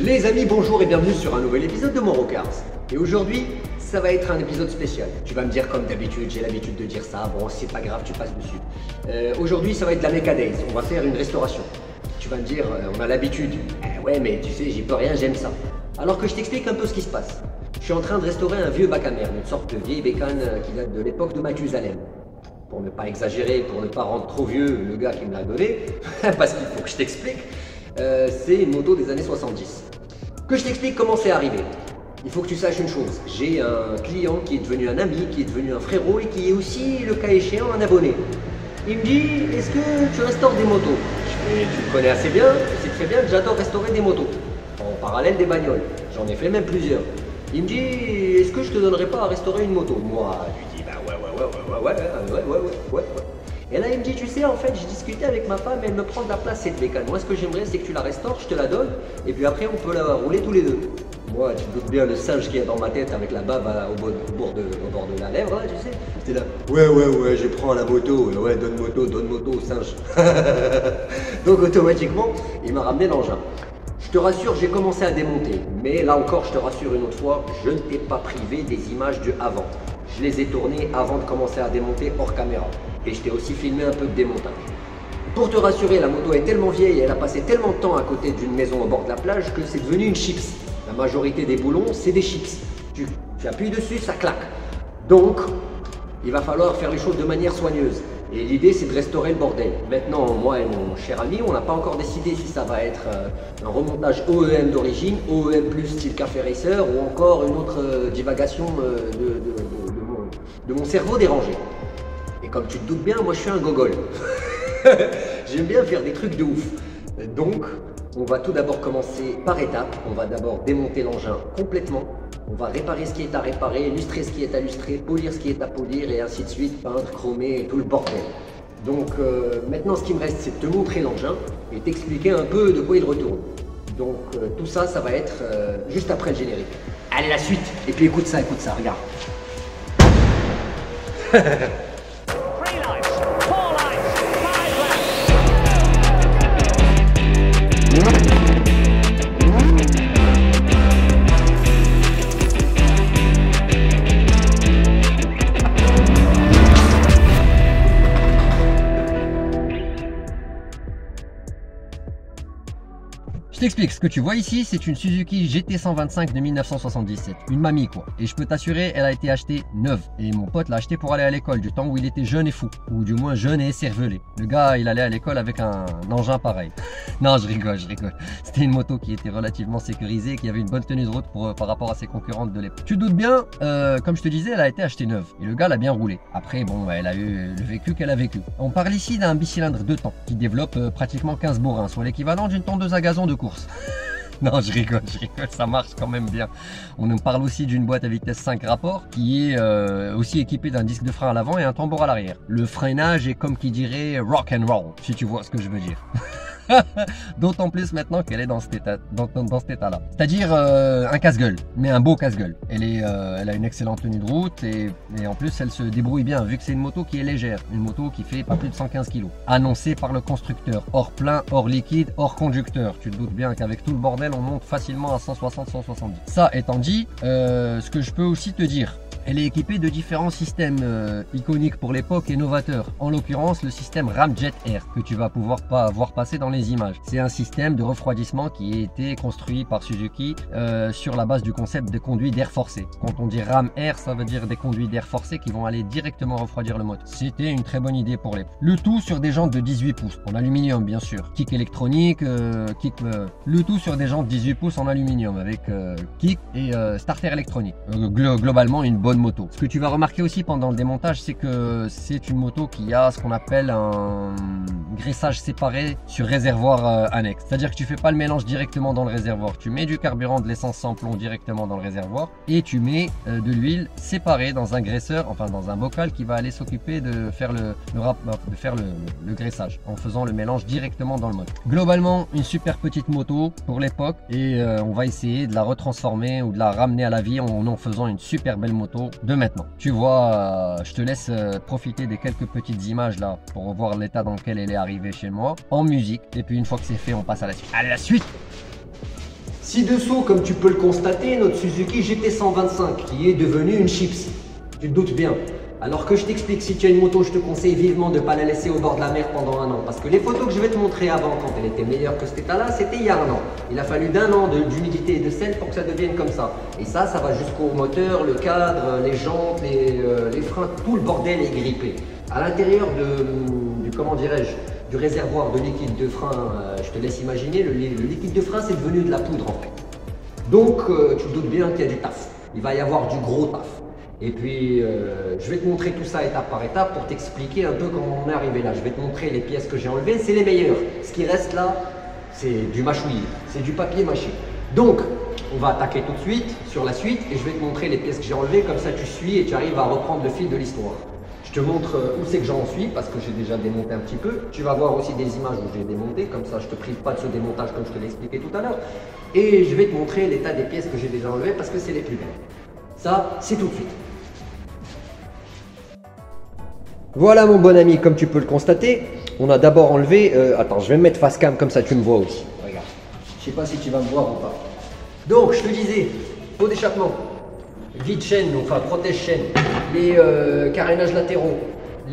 Les amis, bonjour et bienvenue sur un nouvel épisode de Morocars. Et aujourd'hui, ça va être un épisode spécial. Tu vas me dire comme d'habitude, j'ai l'habitude de dire ça, bon c'est pas grave, tu passes dessus. Aujourd'hui, ça va être la Mecca Days, on va faire une restauration. Tu vas me dire, on a l'habitude. Ouais mais tu sais, j'y peux rien, j'aime ça. Alors que je t'explique un peu ce qui se passe. Je suis en train de restaurer un vieux bac à merde, une sorte de vieille bécane qui date de l'époque de Mathusalem. Pour ne pas exagérer, pour ne pas rendre trop vieux le gars qui me l'a donné, parce qu'il faut que je t'explique, c'est une moto des années 70. Que je t'explique comment c'est arrivé. Il faut que tu saches une chose, j'ai un client qui est devenu un ami, qui est devenu un frérot et qui est aussi, le cas échéant, un abonné. Il me dit, est-ce que tu restaures des motos? Je fais, tu me connais assez bien, tu sais très bien que j'adore restaurer des motos. En parallèle des bagnoles, j'en ai fait même plusieurs. Il me dit, est-ce que je te donnerais pas à restaurer une moto? Moi, je lui dis, bah ouais. Et là, il me dit, tu sais, en fait, j'ai discuté avec ma femme, elle me prend de la place cette bécane. Moi, ce que j'aimerais, c'est que tu la restaures, je te la donne, et puis après, on peut la rouler tous les deux. Moi, tu te doutes bien le singe qui est dans ma tête avec la bave au bord de la lèvre, là, tu sais. J'étais là, ouais, je prends la moto, ouais, donne moto, singe. Donc, automatiquement, il m'a ramené l'engin. Je te rassure, j'ai commencé à démonter, mais là encore, je te rassure une autre fois, je ne t'ai pas privé des images du avant. Je les ai tournées avant de commencer à démonter hors caméra. Et je t'ai aussi filmé un peu de démontage. Pour te rassurer, la moto est tellement vieille et elle a passé tellement de temps à côté d'une maison au bord de la plage que c'est devenu une chips. La majorité des boulons, c'est des chips. Tu appuies dessus, ça claque. Donc, il va falloir faire les choses de manière soigneuse. Et l'idée, c'est de restaurer le bordel. Maintenant, moi et mon cher ami, on n'a pas encore décidé si ça va être un remontage OEM d'origine, OEM plus style Café Racer, ou encore une autre divagation de mon cerveau dérangé. Et comme tu te doutes bien, moi je suis un gogol. J'aime bien faire des trucs de ouf. Donc, on va tout d'abord commencer par étapes. On va d'abord démonter l'engin complètement. On va réparer ce qui est à réparer, illustrer ce qui est à illustrer, polir ce qui est à polir, et ainsi de suite, peindre, chromer, tout le bordel. Donc maintenant, ce qui me reste, c'est de te montrer l'engin et t'expliquer un peu de quoi il retourne. Donc tout ça, ça va être juste après le générique. Allez, la suite. Et puis écoute ça, regarde. Je t'explique, ce que tu vois ici, c'est une Suzuki GT125 de 1977, une mamie quoi. Et je peux t'assurer, elle a été achetée neuve. Et mon pote l'a achetée pour aller à l'école, du temps où il était jeune et fou. Ou du moins jeune et cervelé. Le gars, il allait à l'école avec un engin pareil. Non, je rigole. C'était une moto qui était relativement sécurisée, qui avait une bonne tenue de route par rapport à ses concurrentes de l'époque. Tu te doutes bien, comme je te disais, elle a été achetée neuve. Et le gars l'a bien roulé. Après, bon, elle a eu le vécu qu'elle a vécu. On parle ici d'un bicylindre 2 temps, qui développe pratiquement 15 bourrins, soit l'équivalent d'une tondeuse à gazon de course. Non, je rigole, ça marche quand même bien. On nous parle aussi d'une boîte à vitesse 5 rapports qui est aussi équipée d'un disque de frein à l'avant et un tambour à l'arrière. Le freinage est comme qui dirait rock and roll, si tu vois ce que je veux dire. D'autant plus maintenant qu'elle est dans cet état-là. C'est-à-dire un casse-gueule, mais un beau casse-gueule. Elle a une excellente tenue de route et en plus elle se débrouille bien vu que c'est une moto qui est légère, une moto qui fait pas plus de 115 kg. Annoncée par le constructeur, hors plein, hors liquide, hors conducteur. Tu te doutes bien qu'avec tout le bordel on monte facilement à 160-170. Ça étant dit, ce que je peux aussi te dire, elle est équipée de différents systèmes iconiques pour l'époque et novateurs. En l'occurrence, le système Ramjet Air que tu vas pouvoir voir passer dans les images. C'est un système de refroidissement qui a été construit par Suzuki sur la base du concept de conduit d'air forcé. Quand on dit Ram Air, ça veut dire des conduits d'air forcé qui vont aller directement refroidir le moteur. C'était une très bonne idée pour l'époque. Le tout sur des jantes de 18 pouces, en aluminium bien sûr. Kick électronique, le tout sur des jantes 18 pouces en aluminium avec kick et starter électronique. Globalement, une bonne moto. Ce que tu vas remarquer aussi pendant le démontage, c'est que c'est une moto qui a ce qu'on appelle un graissage séparé sur réservoir annexe. C'est-à-dire que tu fais pas le mélange directement dans le réservoir. Tu mets du carburant, de l'essence sans plomb directement dans le réservoir et tu mets de l'huile séparée dans un graisseur, enfin dans un bocal qui va aller s'occuper de faire le graissage en faisant le mélange directement dans le moteur. Globalement, une super petite moto pour l'époque et on va essayer de la retransformer ou de la ramener à la vie en faisant une super belle moto de maintenant. Tu vois, je te laisse profiter des quelques petites images là pour voir l'état dans lequel elle est arrivée chez moi en musique et puis une fois que c'est fait, on passe à la suite. Allez, la suite! Ci-dessous, comme tu peux le constater, notre Suzuki GT125 qui est devenue une chips. Tu te doutes bien. Alors que je t'explique, si tu as une moto, je te conseille vivement de ne pas la laisser au bord de la mer pendant un an. Parce que les photos que je vais te montrer avant, quand elle était meilleure que cet état-là, c'était il y a un an. Il a fallu d'un an d'humidité et de sel pour que ça devienne comme ça. Et ça va jusqu'au moteur, le cadre, les jantes, les freins, tout le bordel est grippé. À l'intérieur comment dirais-je, du réservoir de liquide de frein, je te laisse imaginer, le liquide de frein c'est devenu de la poudre en fait. Donc tu te doutes bien qu'il y a du taf. Il va y avoir du gros taf. Et puis, je vais te montrer tout ça étape par étape pour t'expliquer un peu comment on est arrivé là. Je vais te montrer les pièces que j'ai enlevées, c'est les meilleures. Ce qui reste là, c'est du mâchouillis, c'est du papier mâché. Donc, on va attaquer tout de suite sur la suite et je vais te montrer les pièces que j'ai enlevées. Comme ça, tu suis et tu arrives à reprendre le fil de l'histoire. Je te montre où c'est que j'en suis parce que j'ai déjà démonté un petit peu. Tu vas voir aussi des images où j'ai démonté. Comme ça, je ne te prive pas de ce démontage comme je te l'ai expliqué tout à l'heure. Et je vais te montrer l'état des pièces que j'ai déjà enlevées parce que c'est les plus belles. Ça, c'est tout de suite. Voilà mon bon ami, comme tu peux le constater, on a d'abord enlevé... attends, je vais me mettre face cam comme ça tu me vois aussi. Regarde, je sais pas si tu vas me voir ou pas. Donc, je te disais, pot d'échappement, vide-chaîne, enfin protège-chaîne, les carénages latéraux,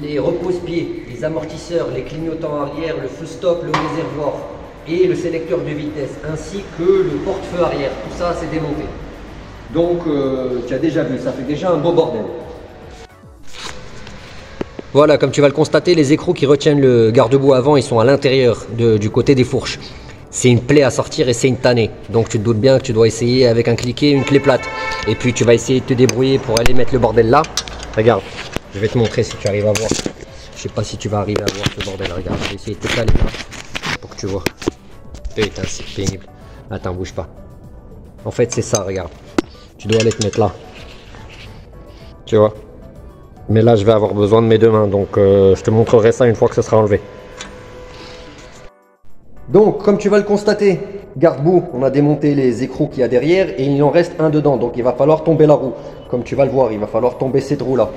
les repose-pieds, les amortisseurs, les clignotants arrière, le full stop, le réservoir et le sélecteur de vitesse, ainsi que le porte-feu arrière. Tout ça, c'est démonté. Donc, tu as déjà vu, ça fait déjà un beau bordel. Voilà, comme tu vas le constater, les écrous qui retiennent le garde-boue avant, ils sont à l'intérieur du côté des fourches. C'est une plaie à sortir et c'est une tannée. Donc tu te doutes bien que tu dois essayer avec un cliquet, une clé plate. Et puis tu vas essayer de te débrouiller pour aller mettre le bordel là. Regarde, je vais te montrer si tu arrives à voir. Je sais pas si tu vas arriver à voir ce bordel. Regarde, je vais essayer de t'étaler là pour que tu vois. Putain, c'est pénible. Attends, bouge pas. En fait, c'est ça, regarde. Tu dois aller te mettre là. Tu vois? Mais là, je vais avoir besoin de mes deux mains, donc je te montrerai ça une fois que ce sera enlevé. Donc, comme tu vas le constater, garde-boue, on a démonté les écrous qu'il y a derrière et il en reste un dedans. Donc, il va falloir tomber la roue. Comme tu vas le voir, il va falloir tomber cette roue-là.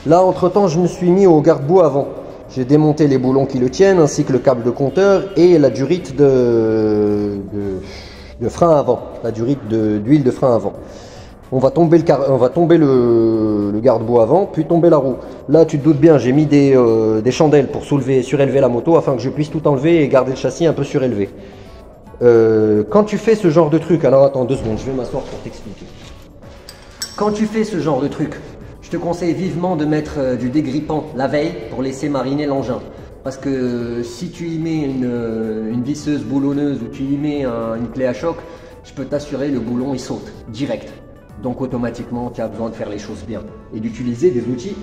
Là, entre-temps, je me suis mis au garde-boue avant. J'ai démonté les boulons qui le tiennent, ainsi que le câble de compteur et la durite de frein avant. La durite d'huile de frein avant. On va tomber le garde-boue avant, puis tomber la roue. Là, tu te doutes bien, j'ai mis des chandelles pour surélever la moto afin que je puisse tout enlever et garder le châssis un peu surélevé. Quand tu fais ce genre de truc, alors attends 2 secondes, je vais m'asseoir pour t'expliquer. Quand tu fais ce genre de truc, je te conseille vivement de mettre du dégrippant la veille pour laisser mariner l'engin. Parce que si tu y mets une visseuse boulonneuse ou tu y mets une clé à choc, je peux t'assurer le boulon il saute direct. Donc automatiquement, tu as besoin de faire les choses bien et d'utiliser des outils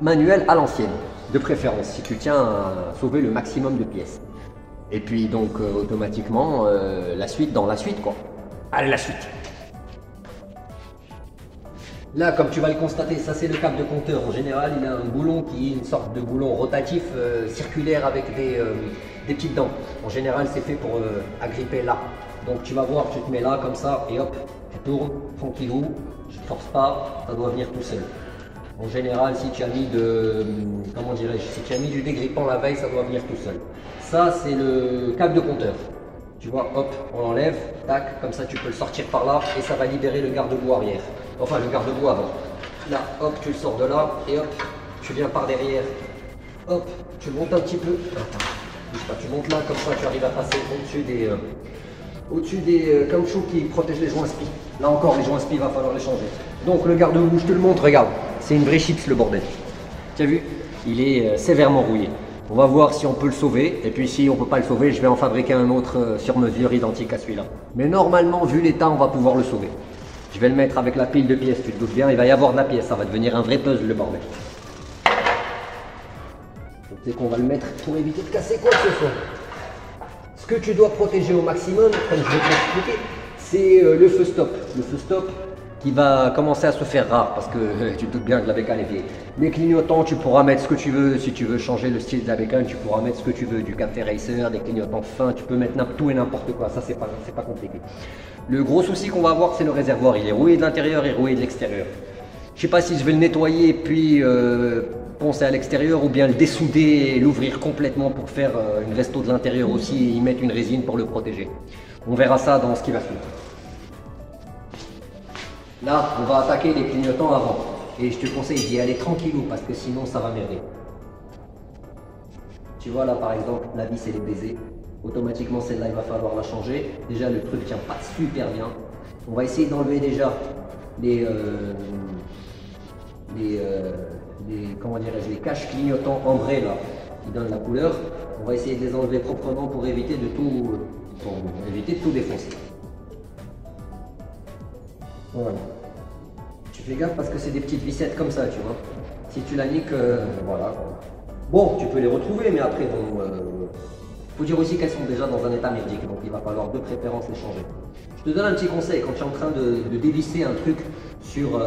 manuels à l'ancienne, de préférence, si tu tiens à sauver le maximum de pièces. Et puis donc automatiquement, la suite dans la suite quoi. Allez, la suite. Là, comme tu vas le constater, ça c'est le câble de compteur. En général, il a un boulon qui est une sorte de boulon rotatif circulaire avec des petites dents. En général, c'est fait pour agripper là. Donc tu vas voir, tu te mets là comme ça et hop, tu tournes tranquillou, je ne force pas, ça doit venir tout seul. En général, si tu as mis si tu as mis du dégrippant la veille, ça doit venir tout seul. Ça, c'est le câble de compteur. Tu vois, hop, on l'enlève, tac, comme ça tu peux le sortir par là et ça va libérer le garde-boue arrière. Enfin, le garde-boue avant. Là, hop, tu le sors de là et hop, tu viens par derrière. Hop, tu montes un petit peu. Attends, bouge pas, tu montes là, comme ça tu arrives à passer au-dessus des caoutchoucs qui protègent les joints spi. Là encore, les joints spi, il va falloir les changer. Donc le garde-boue, je te le montre, regarde. C'est une vraie chips le bordel. Tu as vu? Il est sévèrement rouillé. On va voir si on peut le sauver. Et puis si on ne peut pas le sauver, je vais en fabriquer un autre sur mesure identique à celui-là. Mais normalement, vu l'état, on va pouvoir le sauver. Je vais le mettre avec la pile de pièces, tu te doutes bien. Il va y avoir de la pièce, ça va devenir un vrai puzzle le bordel. C'est qu'on va le mettre pour éviter de casser quoi que ce soit. Ce que tu dois protéger au maximum, comme je vais te l'expliquer, c'est le feu stop. Le feu stop qui va commencer à se faire rare parce que tu te doutes bien que la bécane est vieille. Les clignotants, tu pourras mettre ce que tu veux. Si tu veux changer le style de la bécane, tu pourras mettre ce que tu veux. Du café racer, des clignotants fins, tu peux mettre tout et n'importe quoi. Ça, c'est pas compliqué. Le gros souci qu'on va avoir, c'est le réservoir. Il est rouillé de l'intérieur et rouillé de l'extérieur. Je sais pas si je vais le nettoyer puis poncer à l'extérieur ou bien le dessouder et l'ouvrir complètement pour faire une resto de l'intérieur aussi et y mettre une résine pour le protéger. On verra ça dans ce qui va suivre. Là, on va attaquer les clignotants avant. Et je te conseille d'y aller tranquillou parce que sinon ça va merder. Tu vois là par exemple, la vis elle est baisée. Automatiquement celle-là il va falloir la changer. Déjà le truc tient pas super bien. On va essayer d'enlever déjà les comment dirais-je, les caches clignotants ambrés là qui donnent la couleur. On va essayer de les enlever proprement pour éviter de tout défoncer. Voilà. Tu fais gaffe parce que c'est des petites vissettes comme ça, tu vois. Si tu la niques, voilà. Bon, tu peux les retrouver, mais après, bon, faut dire aussi qu'elles sont déjà dans un état merdique, donc il va falloir de préférence les changer. Je te donne un petit conseil, quand tu es en train de dévisser un truc sur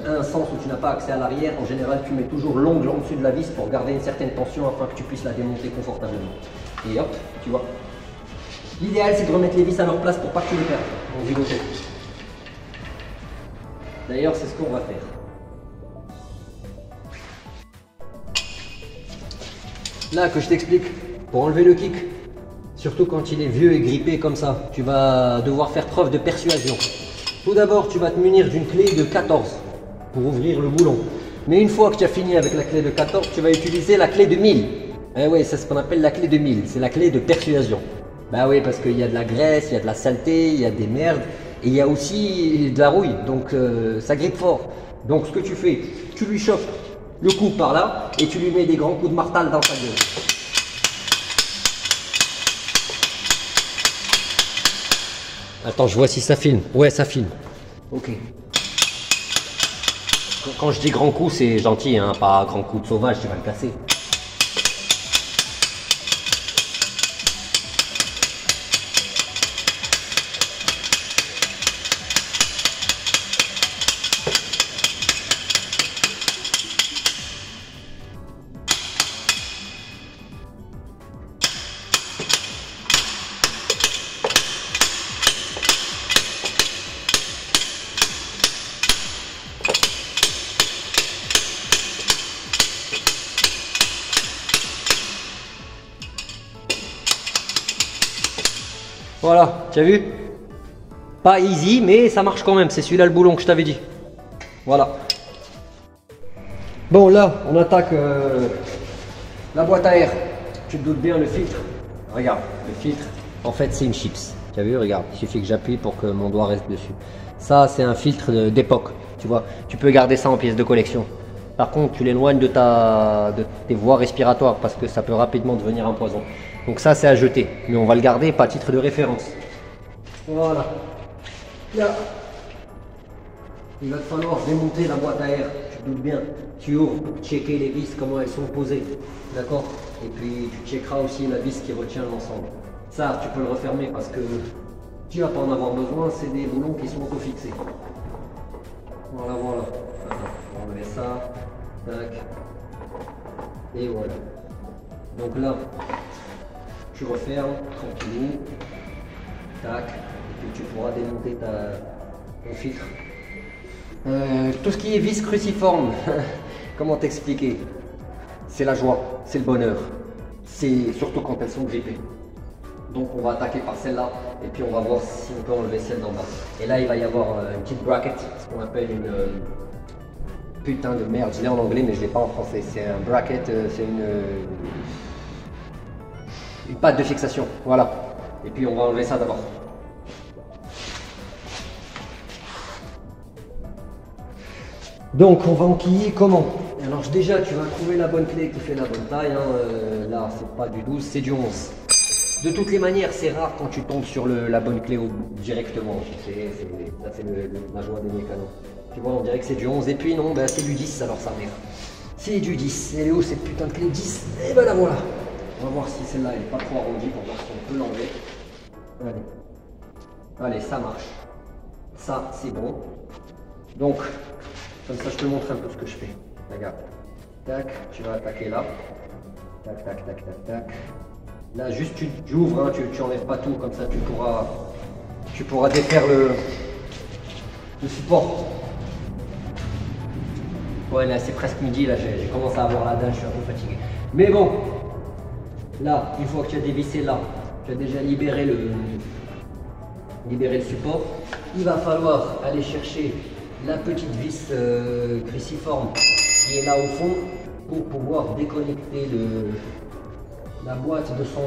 un sens où tu n'as pas accès à l'arrière, en général, tu mets toujours l'ongle en dessus de la vis pour garder une certaine tension afin que tu puisses la démonter confortablement. Et hop, tu vois. L'idéal, c'est de remettre les vis à leur place pour pas que tu les perdes. Donc, du côté. D'ailleurs, c'est ce qu'on va faire. Là, que je t'explique, pour enlever le kick, surtout quand il est vieux et grippé comme ça, tu vas devoir faire preuve de persuasion. Tout d'abord, tu vas te munir d'une clé de 14 pour ouvrir le boulon. Mais une fois que tu as fini avec la clé de 14, tu vas utiliser la clé de 1000. Eh oui, c'est ce qu'on appelle la clé de 1000, c'est la clé de persuasion. Bah oui, parce qu'il y a de la graisse, il y a de la saleté, il y a des merdes, et il y a aussi de la rouille, donc ça grippe fort. Donc ce que tu fais, tu lui chauffes le cou par là, et tu lui mets des grands coups de martal dans sa gueule. Attends, je vois si ça filme. Ouais, ça filme. Ok. Quand je dis grand coup, c'est gentil, hein, pas grand coup de sauvage, tu vas le casser. Voilà, tu as vu? Pas easy, mais ça marche quand même. C'est celui-là le boulon que je t'avais dit. Voilà. Bon, là, on attaque la boîte à air. Tu te doutes bien, le filtre. Regarde, le filtre, en fait, c'est une chips. Tu as vu? Regarde, il suffit que j'appuie pour que mon doigt reste dessus. Ça, c'est un filtre d'époque. Tu vois, tu peux garder ça en pièce de collection. Par contre, tu l'éloignes de tes voies respiratoires parce que ça peut rapidement devenir un poison. Donc ça, c'est à jeter. Mais on va le garder pas à titre de référence. Voilà. Là, il va te falloir démonter la boîte à air. Tu te doutes bien. Tu ouvres pour checker les vis, comment elles sont posées. D'accord? Et puis, tu checkeras aussi la vis qui retient l'ensemble. Ça, tu peux le refermer parce que tu vas pas en avoir besoin. C'est des boulons qui sont auto-fixés. Voilà, voilà. On va enlever ça. Tac. Et voilà. Donc là, tu refermes tranquillement. Tac. Et puis tu pourras démonter ton filtre. Tout ce qui est vis cruciforme, comment t'expliquer? C'est la joie, c'est le bonheur. C'est surtout quand elles sont grippées. Donc on va attaquer par celle-là et puis on va voir si on peut enlever celle d'en bas. Et là il va y avoir une petite bracket, ce qu'on appelle une putain de merde. Je l'ai en anglais mais je l'ai pas en français. C'est un bracket, c'est une patte de fixation. Voilà. Et puis on va enlever ça d'abord. Donc on va enquiller comment? Alors déjà tu vas trouver la bonne clé qui fait la bonne taille. Hein. Là c'est pas du 12, c'est du 11. De toutes les manières, c'est rare quand tu tombes sur la bonne clé directement. Ça, c'est la joie des mécanos. Tu vois, on dirait que c'est du 11. Et puis non, ben, c'est du 10, alors ça merde. C'est du 10. Elle est où cette putain de clé 10? Et ben la voilà. On va voir si celle-là elle n'est pas trop arrondie pour voir si on peut l'enlever. Allez. Allez, ça marche. Ça, c'est bon. Donc, comme ça, je te montre un peu ce que je fais. Regarde. Tac, tu vas attaquer là. Tac, tac, tac, tac, tac. Là, juste tu ouvres, hein, tu enlèves pas tout, comme ça tu pourras défaire le support. Ouais, là c'est presque midi, là j'ai commencé à avoir la dalle, je suis un peu fatigué. Mais bon, là, une fois que tu as dévissé là, tu as déjà libéré le support. Il va falloir aller chercher la petite vis cruciforme qui est là au fond pour pouvoir déconnecter la boîte de son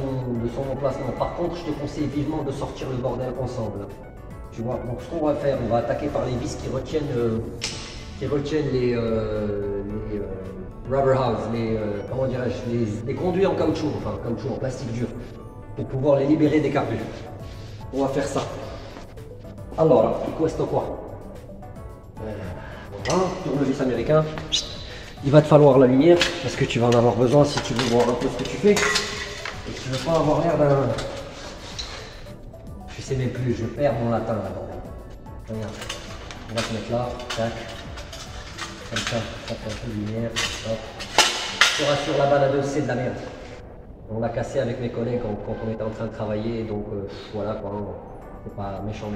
emplacement. Par contre, je te conseille vivement de sortir le bordel ensemble. Tu vois, donc ce qu'on va faire, on va attaquer par les vis qui retiennent les rubber house, comment dirais-je, les conduits en caoutchouc, enfin caoutchouc en plastique dur, pour pouvoir les libérer des carbures. On va faire ça. Allora, questo qua. Voilà, tournevis américain. Il va te falloir la lumière parce que tu vas en avoir besoin si tu veux voir un peu ce que tu fais. Et tu ne veux pas avoir l'air d'un... Je sais même plus, je perds mon latin là-dedans. Regarde, on va se mettre là, tac. Comme ça fait un peu de lumière. Hop. Je te rassure, la baladeuse, c'est de la merde. On l'a cassé avec mes collègues quand on était en train de travailler, donc voilà quoi, c'est pas méchant.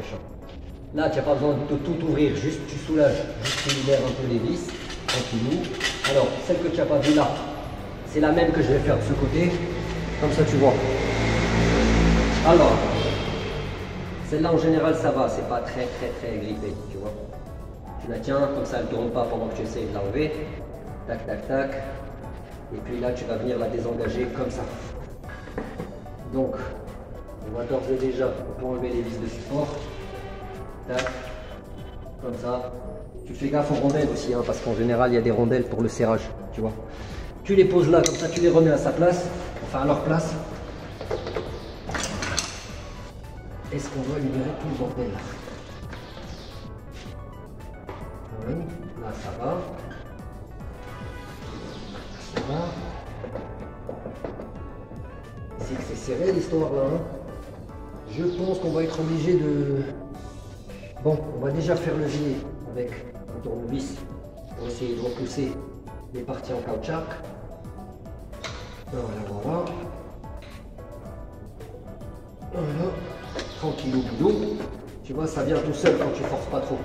Là, tu n'as pas besoin de tout ouvrir, juste tu soulages, juste tu libères un peu les vis, tranquillou. Alors, celle que tu n'as pas vue là, c'est la même que je vais faire de ce côté, comme ça tu vois. Alors, celle-là en général ça va, c'est pas très grippé, tu vois. Tu la tiens, comme ça elle ne tourne pas pendant que tu essayes de l'enlever. Tac, tac, tac. Et puis là, tu vas venir la désengager comme ça. Donc, on va d'ores et déjà, on peut enlever les vis de support. Tac, comme ça. Tu fais gaffe aux rondelles aussi, hein, parce qu'en général, il y a des rondelles pour le serrage, tu vois. Tu les poses là, comme ça, tu les remets à sa place, enfin à leur place. Est-ce qu'on va libérer tout le bordel? Oui, là ça va. Ça va. C'est que c'est serré l'histoire là. Hein. Je pense qu'on va être obligé de... Bon, on va déjà faire levier avec un tournevis pour essayer de repousser les parties en caoutchouc. Voilà. Voilà. Tranquillou boulot. Tu vois, ça vient tout seul quand tu forces pas trop.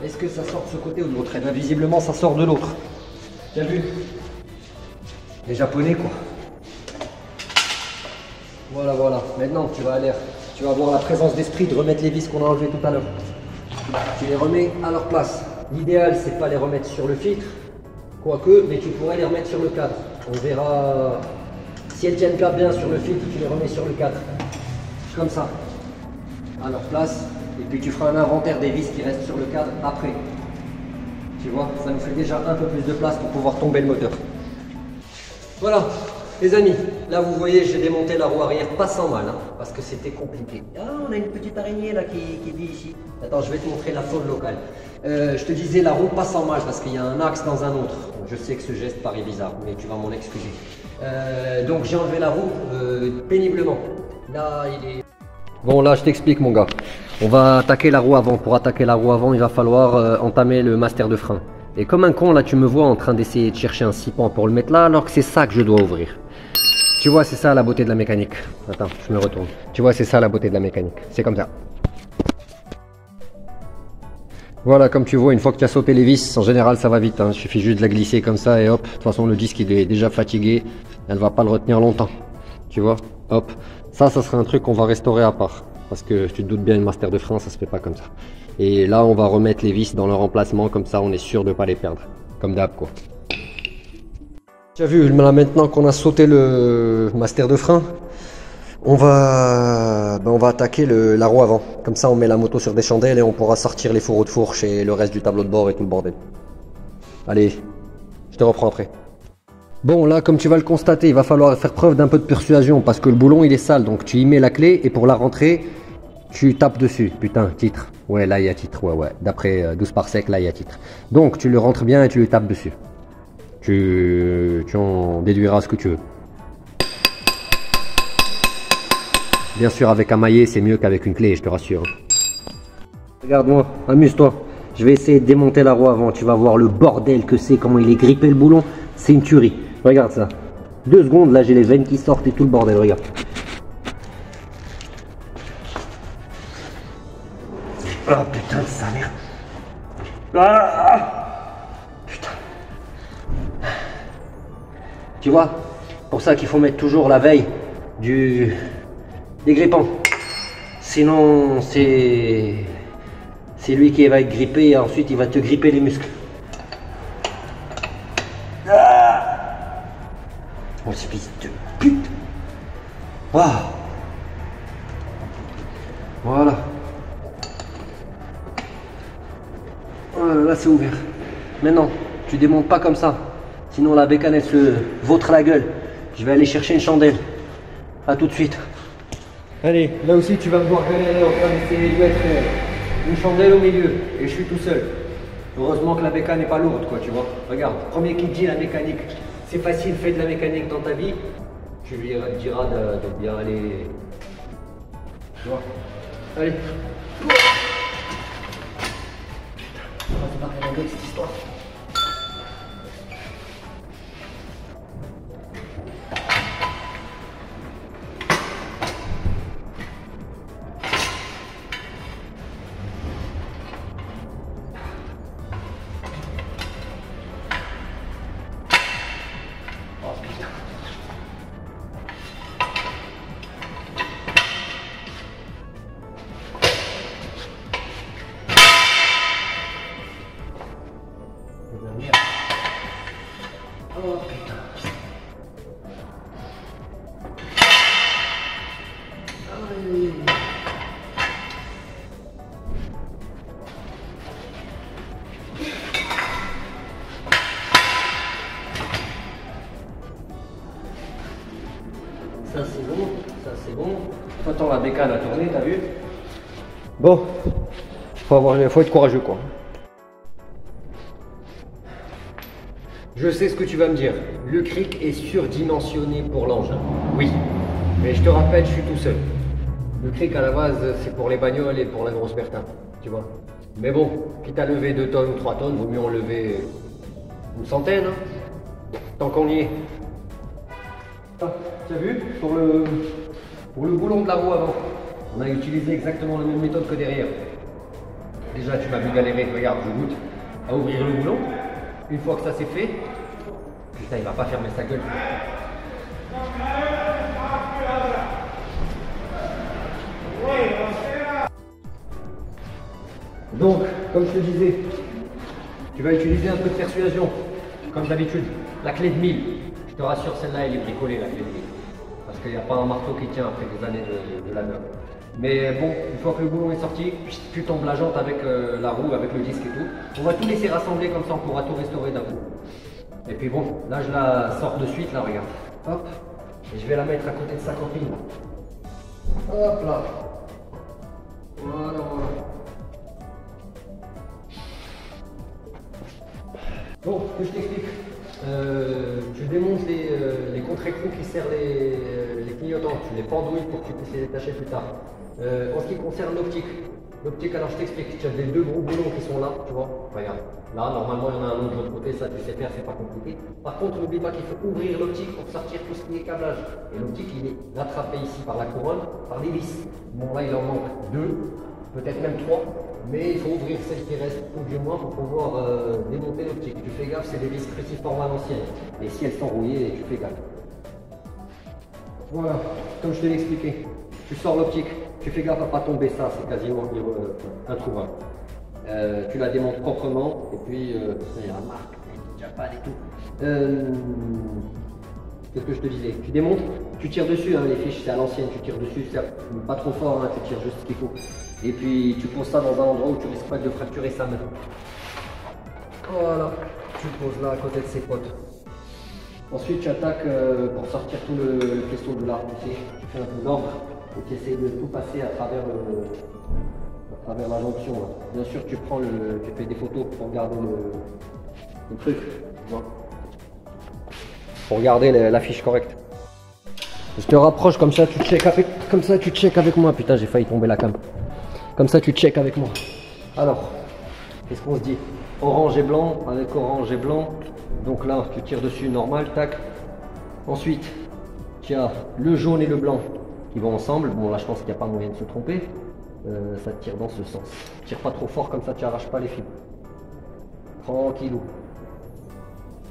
Est-ce que ça sort de ce côté ou de l'autre? Eh bien, visiblement, ça sort de l'autre. Tu as vu? Les Japonais, quoi. Voilà. Maintenant, tu vas avoir la présence d'esprit de remettre les vis qu'on a enlevées tout à l'heure. Tu les remets à leur place. L'idéal, c'est pas les remettre sur le filtre, quoique, mais tu pourrais les remettre sur le cadre. On verra. Si elles tiennent pas bien sur le filtre, tu les remets sur le cadre. Comme ça, à leur place. Et puis tu feras un inventaire des vis qui restent sur le cadre après. Tu vois, ça nous fait déjà un peu plus de place pour pouvoir tomber le moteur. Voilà, les amis. Là, vous voyez, j'ai démonté la roue arrière pas sans mal, hein, parce que c'était compliqué. Ah, on a une petite araignée là qui vit ici. Attends, je vais te montrer la faune locale. Je te disais la roue pas sans mal, parce qu'il y a un axe dans un autre. Je sais que ce geste paraît bizarre, mais tu vas m'en excuser. Donc j'ai enlevé la roue péniblement. Là, il est... Bon, là, je t'explique, mon gars. On va attaquer la roue avant. Pour attaquer la roue avant, il va falloir entamer le master de frein. Et comme un con, là, tu me vois en train d'essayer de chercher un scipan pour le mettre là, alors que c'est ça que je dois ouvrir. Tu vois, c'est ça la beauté de la mécanique. Attends, je me retourne. Tu vois, c'est ça la beauté de la mécanique. C'est comme ça. Voilà, comme tu vois, une fois que tu as sauté les vis, en général, ça va vite. Hein. Il suffit juste de la glisser comme ça et hop. De toute façon, le disque, il est déjà fatigué. Elle va pas le retenir longtemps. Tu vois, hop. Ça sera un truc qu'on va restaurer à part. Parce que tu te doutes bien, une master de frein, ça se fait pas comme ça. Et là, on va remettre les vis dans leur emplacement. Comme ça, on est sûr de ne pas les perdre. Comme d'hab, quoi. Tu as vu, là, maintenant qu'on a sauté le master de frein, on va attaquer la roue avant. Comme ça, on met la moto sur des chandelles et on pourra sortir les fourreaux de fourche et le reste du tableau de bord et tout le bordel. Allez, je te reprends après. Bon, là, comme tu vas le constater, il va falloir faire preuve d'un peu de persuasion parce que le boulon, il est sale. Donc, tu y mets la clé et pour la rentrer, tu tapes dessus. Putain, titre. Ouais, là, il y a titre. Ouais. D'après 12 par sec, là, il y a titre. Donc, tu le rentres bien et tu le tapes dessus. Tu en déduiras ce que tu veux. Bien sûr, avec un maillet, c'est mieux qu'avec une clé, je te rassure. Regarde-moi, amuse-toi. Je vais essayer de démonter la roue avant. Tu vas voir le bordel que c'est, comment il est grippé le boulon. C'est une tuerie. Regarde ça. 2 secondes, là j'ai les veines qui sortent et tout le bordel, regarde. Oh putain de sa mère. Putain. Tu vois, pour ça qu'il faut mettre toujours la veille des grippants. Sinon, c'est lui qui va être grippé et ensuite il va te gripper les muscles. Ah, oh, espèce de pute. Waouh. Voilà. Voilà, là c'est ouvert. Maintenant, tu démontes pas comme ça. Sinon la bécane elle se vautre la gueule. Je vais aller chercher une chandelle. A tout de suite. Allez, là aussi tu vas me voir galérer en train d'essayer de mettre une chandelle au milieu. Et je suis tout seul. Heureusement que la bécane n'est pas lourde, quoi, tu vois. Regarde, premier qui te dit la mécanique. C'est facile, fais de la mécanique dans ta vie. Tu lui diras de bien aller. Tu vois. Allez. On va se barrer dans cette histoire. Oh putain. Allez. Ça c'est bon, ça c'est bon. Attends, la bécane a tourné, t'as vu? Bon, faut être courageux quoi. Je sais ce que tu vas me dire. Le cric est surdimensionné pour l'engin. Oui. Mais je te rappelle, je suis tout seul. Le cric à la base, c'est pour les bagnoles et pour la grosse bertin. Tu vois. Mais bon, quitte à lever 2 tonnes ou 3 tonnes, vaut mieux en lever une centaine. Hein, tant qu'on y est. Ah, tu as vu pour le boulon de la roue avant, on a utilisé exactement la même méthode que derrière. Déjà, tu m'as vu galérer, regarde, je goûte à ouvrir le boulon. Une fois que ça c'est fait, putain, il va pas fermer sa gueule. Donc, comme je te disais, tu vas utiliser un peu de persuasion, comme d'habitude. La clé de 1000, je te rassure, celle-là elle est bricolée, la clé de 1000. Parce qu'il n'y a pas un marteau qui tient après des années de la neuve. Mais bon, une fois que le boulon est sorti, tu tombes la jante avec la roue, avec le disque et tout. On va tout laisser rassembler comme ça, on pourra tout restaurer d'un coup. Et puis bon, là je la sors de suite, là regarde. Hop, et je vais la mettre à côté de sa copine. Hop là. Voilà, voilà. Bon, que je t'explique. Tu démontes les contre-écrous qui serrent les clignotants, tu les pendouilles pour que tu puisses les détacher plus tard. En ce qui concerne l'optique, alors je t'explique, tu as des 2 gros boulons qui sont là, tu vois, regarde. Là, normalement, il y en a un autre de l'autre côté, ça tu sais faire, c'est pas compliqué. Par contre, n'oublie pas qu'il faut ouvrir l'optique pour sortir tout ce qui est câblage. Et l'optique, il est attrapé ici par la couronne, par les vis. Bon, là, il en manque 2, peut-être même 3. Mais il faut ouvrir celle qui reste tout du moins pour pouvoir démonter l'optique. Tu fais gaffe, c'est des vis cruciformes à l'ancienne. Et si elles sont rouillées, tu fais gaffe. Voilà, comme je te l'ai expliqué. Tu sors l'optique, tu fais gaffe à pas tomber ça, c'est quasiment introuvable. Tu la démontes proprement, et puis il y a la marque, Japan et tout. Qu'est-ce que je te disais? Tu démontes, tu tires dessus, hein, les fiches c'est à l'ancienne, tu tires dessus, pas trop fort, hein, tu tires juste ce qu'il faut. Et puis tu poses ça dans un endroit où tu risques pas de fracturer sa main. Voilà, tu poses là à côté de ses potes. Ensuite tu attaques pour sortir tout le faisceau de l'arbre, tu sais, tu fais un peu d'ordre et tu essaies de tout passer à travers la jonction. Là. Bien sûr tu fais des photos pour garder le truc, tu vois. Pour garder la fiche correcte. Je te rapproche comme ça, tu check avec moi. Putain, j'ai failli tomber la cam. Comme ça, tu check avec moi. Alors, qu'est-ce qu'on se dit? Orange et blanc, avec orange et blanc. Donc là, tu tires dessus normal, tac. Ensuite, tu as le jaune et le blanc qui vont ensemble. Bon, là, je pense qu'il n'y a pas moyen de se tromper. Ça tire dans ce sens. Tire pas trop fort, comme ça, tu n'arraches pas les fils. Tranquillou.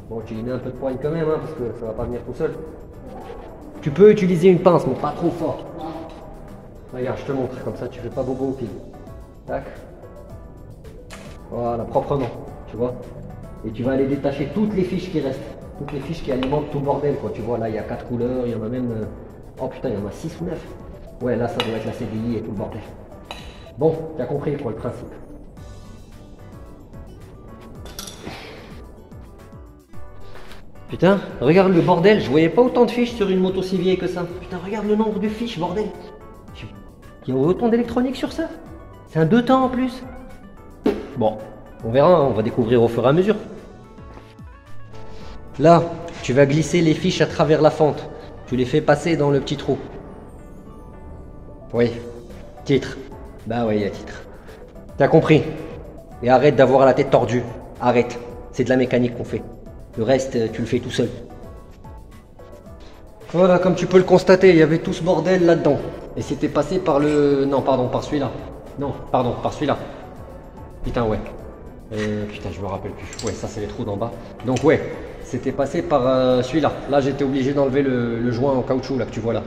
Bon, tu y mets un peu de poigne quand même, hein, parce que ça va pas venir tout seul. Tu peux utiliser une pince, mais pas trop fort. Regarde, je te montre, comme ça tu fais pas bobo au pile. Tac. Voilà, proprement, tu vois. Et tu vas aller détacher toutes les fiches qui restent. Toutes les fiches qui alimentent tout le bordel, quoi. Tu vois, là, il y a 4 couleurs, il y en a même... Oh putain, il y en a 6 ou 9. Ouais, là, ça doit être la CDI et tout le bordel. Bon, tu as compris, quoi, le principe. Putain, regarde le bordel, je voyais pas autant de fiches sur une moto si vieille que ça. Putain, regarde le nombre de fiches, bordel. Il y a autant d'électronique sur ça. C'est un 2 temps en plus. Bon, on verra, hein, on va découvrir au fur et à mesure. Là, tu vas glisser les fiches à travers la fente. Tu les fais passer dans le petit trou. Oui, titre. Bah oui, il y a titre. T'as compris. Et arrête d'avoir la tête tordue. Arrête. C'est de la mécanique qu'on fait. Le reste, tu le fais tout seul. Voilà, comme tu peux le constater, il y avait tout ce bordel là-dedans. Et c'était passé par le... Non, pardon, par celui-là. Non, pardon, par celui-là. Putain, ouais. Putain, je me rappelle plus. Ouais, ça, c'est les trous d'en bas. Donc, ouais, c'était passé par celui-là. Là, j'étais obligé d'enlever le joint en caoutchouc, là, que tu vois là.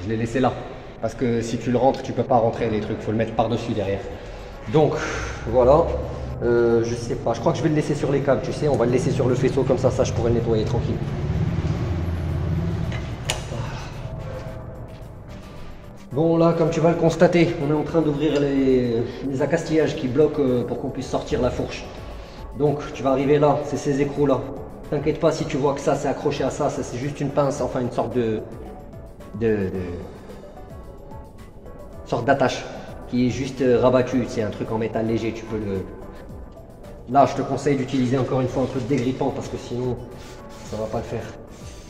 Je l'ai laissé là. Parce que si tu le rentres, tu peux pas rentrer les trucs. Faut le mettre par-dessus derrière. Donc, voilà. Je sais pas. Je crois que je vais le laisser sur les câbles, tu sais. On va le laisser sur le faisceau, comme ça, je pourrais le nettoyer tranquille. Bon, là, comme tu vas le constater, on est en train d'ouvrir les accastillages qui bloquent pour qu'on puisse sortir la fourche. Donc, tu vas arriver là, c'est ces écrous-là. T'inquiète pas si tu vois que ça, c'est accroché à ça, c'est juste une pince, enfin une sorte sorte d'attache qui est juste rabattue. C'est un truc en métal léger, tu peux le... Là, je te conseille d'utiliser encore une fois un truc dégrippant parce que sinon, ça va pas le faire.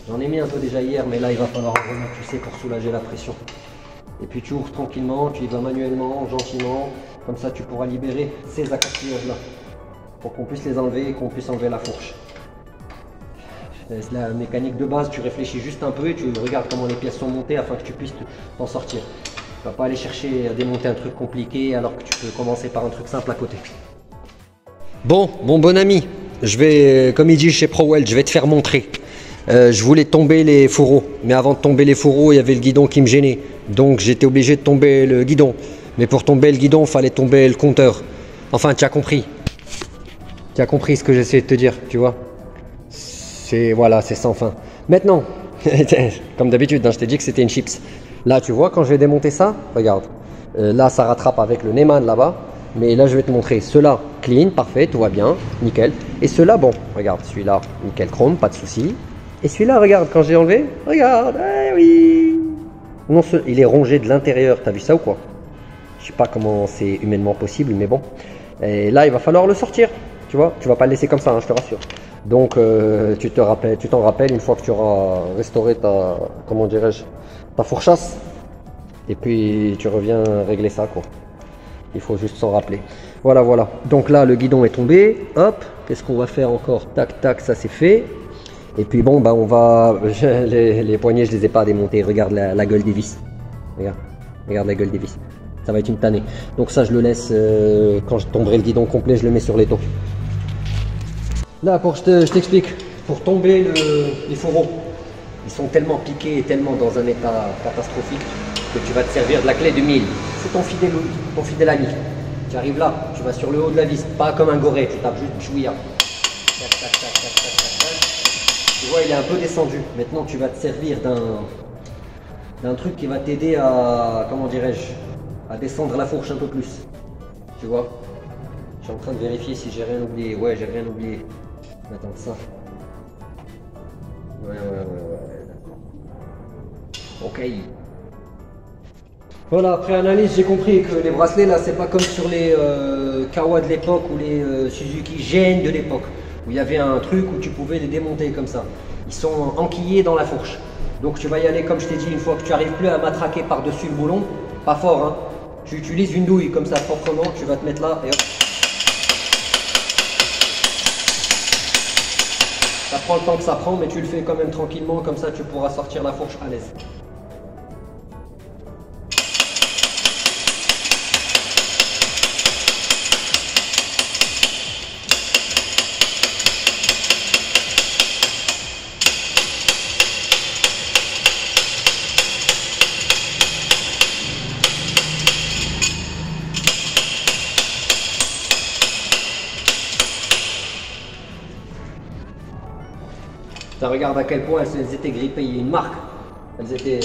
J'en ai mis un peu déjà hier, mais là, il va falloir en remettre, tu sais, pour soulager la pression. Et puis tu ouvres tranquillement, tu y vas manuellement, gentiment, comme ça tu pourras libérer ces accastillages là pour qu'on puisse les enlever et qu'on puisse enlever la fourche. C'est la mécanique de base, tu réfléchis juste un peu et tu regardes comment les pièces sont montées afin que tu puisses t'en sortir. Tu vas pas aller chercher à démonter un truc compliqué alors que tu peux commencer par un truc simple à côté. Bon, mon bon ami, je vais, comme il dit chez ProWeld, je vais te faire montrer. Je voulais tomber les fourreaux, mais avant de tomber les fourreaux, il y avait le guidon qui me gênait. Donc j'étais obligé de tomber le guidon. Mais pour tomber le guidon, il fallait tomber le compteur. Enfin, tu as compris. Tu as compris ce que j'essaie de te dire, tu vois. Voilà, c'est sans fin. Maintenant, comme d'habitude, hein, je t'ai dit que c'était une chips. Là, tu vois, quand je vais démonter ça, regarde. Là, ça rattrape avec le Neyman là-bas. Mais là, je vais te montrer. Ceux-là, clean, parfait, tout va bien, nickel. Et ceux-là, bon, regarde, celui-là, nickel chrome, pas de souci. Et celui-là, regarde, quand j'ai enlevé, regarde, eh oui. Non, il est rongé de l'intérieur, t'as vu ça ou quoi? Je sais pas comment c'est humainement possible, mais bon. Et là, il va falloir le sortir, tu vois. Tu vas pas le laisser comme ça, hein, je te rassure. Donc, tu t'en rappelles une fois que tu auras restauré ta, comment dirais-je, ta fourchasse. Et puis, tu reviens régler ça, quoi. Il faut juste s'en rappeler. Voilà, voilà. Donc là, le guidon est tombé. Hop, qu'est-ce qu'on va faire encore? Tac, tac, ça c'est fait. Et puis bon, bah on va... les poignées, je les ai pas démontés. Regarde la gueule des vis. Regarde la gueule des vis. Ça va être une tannée. Donc ça, je le laisse... quand je tomberai le guidon complet, je le mets sur l'étau. Là, je t'explique. Pour tomber les fourreaux, ils sont tellement piqués et tellement dans un état catastrophique que tu vas te servir de la clé de 1000. C'est ton fidèle ami. Tu arrives là, tu vas sur le haut de la vis, pas comme un goré, tu tapes juste chouïa. Tu vois, il est un peu descendu. Maintenant, tu vas te servir d'un truc qui va t'aider à, comment dirais-je, à descendre la fourche un peu plus. Tu vois? Je suis en train de vérifier si j'ai rien oublié. Ouais, j'ai rien oublié. Attends, ça. Ouais. Ok. Voilà, après analyse, j'ai compris que les bracelets là, c'est pas comme sur les Kawa de l'époque ou les Suzuki Gène de l'époque, où il y avait un truc où tu pouvais les démonter comme ça. Ils sont enquillés dans la fourche. Donc tu vas y aller, comme je t'ai dit, une fois que tu n'arrives plus à matraquer par-dessus le boulon, pas fort, hein. Tu utilises une douille comme ça proprement, tu vas te mettre là et hop. Ça prend le temps que ça prend, mais tu le fais quand même tranquillement, comme ça tu pourras sortir la fourche à l'aise. Ça regarde à quel point elles étaient grippées, il y a une marque. Elles étaient...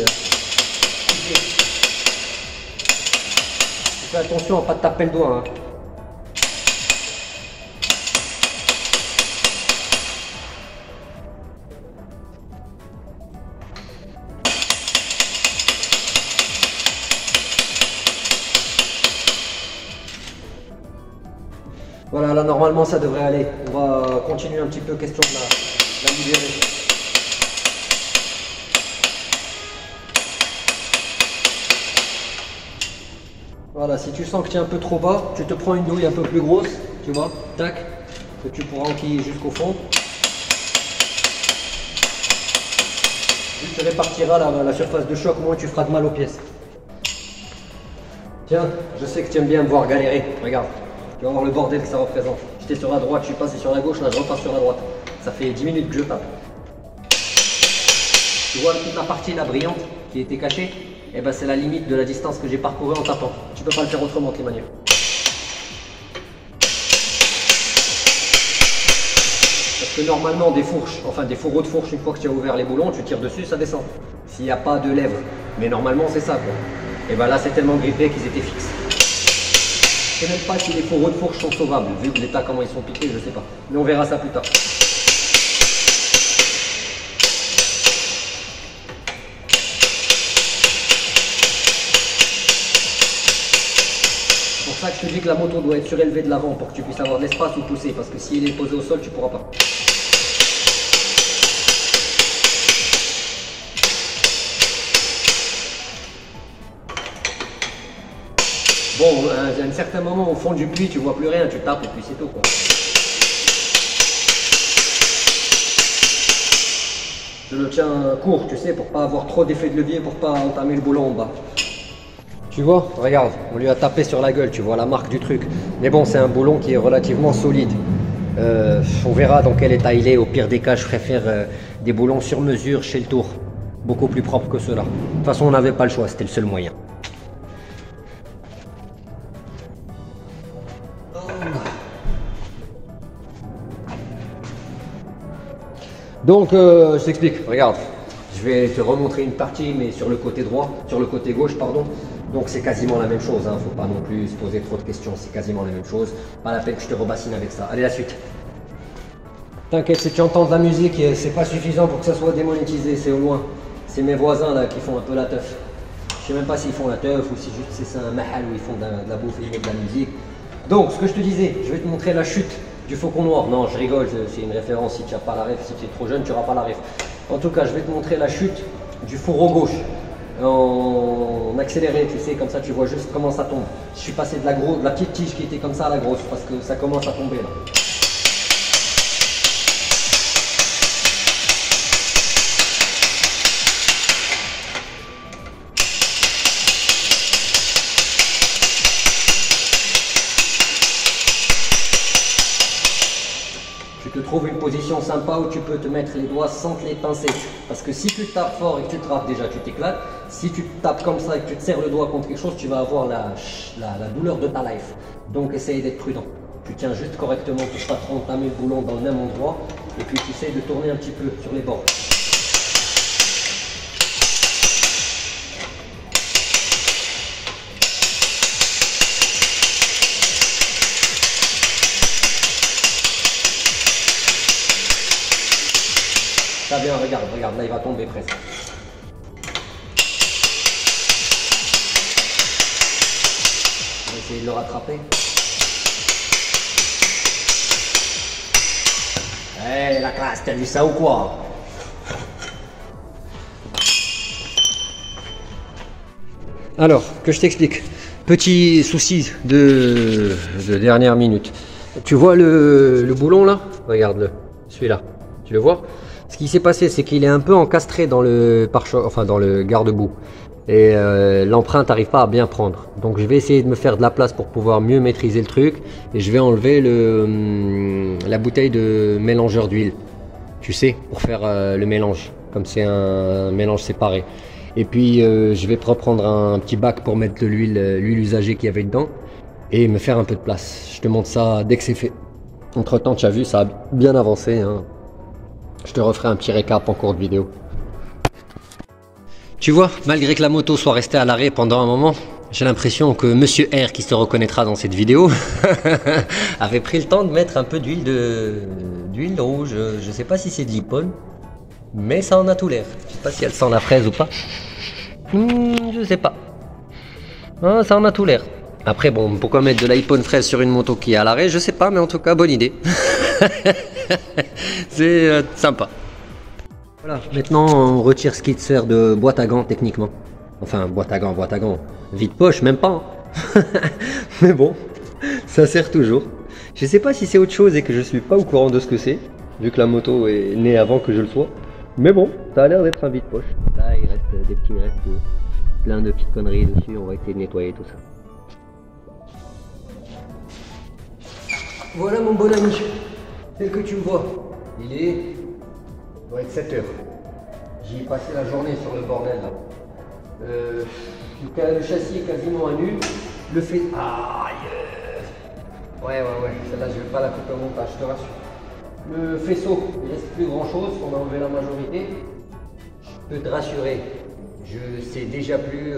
Fais attention à ne pas te taper le doigt. Hein. Voilà, là normalement ça devrait aller. On va continuer un petit peu, question de la libérer. Voilà, si tu sens que tu es un peu trop bas, tu te prends une douille un peu plus grosse, tu vois, tac, que tu pourras enquiller jusqu'au fond. Plus tu répartiras la surface de choc, moins tu feras de mal aux pièces. Tiens, je sais que tu aimes bien me voir galérer, regarde. Tu vas voir le bordel que ça représente. J'étais sur la droite, je suis passé sur la gauche, là je repasse sur la droite. Ça fait 10 minutes que je tape. Tu vois toute la partie là brillante qui était cachée? Eh ben c'est la limite de la distance que j'ai parcourue en tapant. Tu peux pas le faire autrement, Clémanier. Parce que normalement des fourches, enfin des fourreaux de fourche, une fois que tu as ouvert les boulons, tu tires dessus, ça descend. S'il n'y a pas de lèvres. Mais normalement c'est ça quoi. Et ben là c'est tellement grippé qu'ils étaient fixes. Je sais même pas si les fourreaux de fourche sont sauvables, vu que l'état comment ils sont piqués, je sais pas. Mais on verra ça plus tard. C'est pour ça que je te dis que la moto doit être surélevée de l'avant pour que tu puisses avoir de l'espace ou pousser, parce que si elle est posée au sol, tu pourras pas. Bon, à un certain moment, au fond du puits, tu vois plus rien, tu tapes et puis c'est tout quoi. Je le tiens court, tu sais, pour pas avoir trop d'effet de levier, pour pas entamer le boulon en bas. Tu vois, regarde, on lui a tapé sur la gueule, tu vois la marque du truc. Mais bon, c'est un boulon qui est relativement solide. On verra dans quel état il est. Au pire des cas, je préfère des boulons sur mesure chez le Tour. Beaucoup plus propres que ceux-là. De toute façon, on n'avait pas le choix, c'était le seul moyen. Donc, je t'explique, regarde, je vais te remontrer une partie, mais sur le côté droit, sur le côté gauche, pardon. Donc c'est quasiment la même chose, hein. Faut pas non plus se poser trop de questions, c'est quasiment la même chose. Pas la peine que je te rebassine avec ça. Allez, la suite. T'inquiète, si tu entends de la musique, c'est pas suffisant pour que ça soit démonétisé, c'est au loin. C'est mes voisins là qui font un peu la teuf. Je sais même pas s'ils font la teuf ou si juste c'est un mahal où ils font de la bouffe et de la musique. Donc, ce que je te disais, je vais te montrer la chute du faucon noir. Non, je rigole, c'est une référence. Si tu n'as pas la ref, si tu es trop jeune, tu n'auras pas la ref. En tout cas, je vais te montrer la chute du fourreau gauche en accéléré, tu sais, comme ça tu vois juste comment ça tombe. Je suis passé de la petite tige qui était comme ça à la grosse parce que ça commence à tomber là. Tu te trouves une position sympa où tu peux te mettre les doigts sans te les pincer. Parce que si tu tapes fort et que tu te rates déjà, tu t'éclates. Si tu tapes comme ça et que tu te serres le doigt contre quelque chose, tu vas avoir la douleur de ta life. Donc essaye d'être prudent. Tu tiens juste correctement pour pas trop entamer le boulon dans le même endroit. Et puis tu essayes de tourner un petit peu sur les bords. Ça vient, regarde, là il va tomber presque. On va essayer de le rattraper. Eh la classe, t'as vu ça ou quoi? Alors, que je t'explique. Petit souci de dernière minute. Tu vois le boulon là? Regarde-le, celui-là. Tu le vois? Ce qui s'est passé, c'est qu'il est un peu encastré dans le pare-choc, enfin dans le garde-boue. Et l'empreinte n'arrive pas à bien prendre. Donc je vais essayer de me faire de la place pour pouvoir mieux maîtriser le truc. Et je vais enlever la bouteille de mélangeur d'huile. Tu sais, pour faire le mélange. Comme c'est un mélange séparé. Et puis je vais reprendre un petit bac pour mettre de l'huile usagée qu'il y avait dedans. Et me faire un peu de place. Je te montre ça dès que c'est fait. Entre temps, tu as vu, ça a bien avancé, hein. Je te referai un petit récap en cours de vidéo. Tu vois, malgré que la moto soit restée à l'arrêt pendant un moment, j'ai l'impression que Monsieur R, qui se reconnaîtra dans cette vidéo, avait pris le temps de mettre un peu d'huile rouge. Je sais pas si c'est de lipone, mais ça en a tout l'air. Je sais pas si elle sent la fraise ou pas. Je sais pas. Ah, ça en a tout l'air. Après, bon, pourquoi mettre de la lipone fraise sur une moto qui est à l'arrêt, je sais pas, mais en tout cas, bonne idée. C'est sympa. Voilà, maintenant on retire ce qui te sert de boîte à gants techniquement. Enfin, boîte à gants. Vide poche, même pas. Hein. Mais bon, ça sert toujours. Je sais pas si c'est autre chose et que je suis pas au courant de ce que c'est, vu que la moto est née avant que je le sois. Mais bon, ça a l'air d'être un vide poche. Là, il reste des petits restes, plein de petites conneries dessus. On va essayer de nettoyer tout ça. Voilà mon bon ami, tel que tu me vois. Il doit être 7 heures. J'y ai passé la journée sur le bordel là. Le châssis est quasiment à nu. Le fait. Aïe. Ouais. Celle-là, je vais pas la couper au montage, je te rassure. Le faisceau, il reste plus grand chose. On a enlevé la majorité. Je peux te rassurer. Je sais déjà plus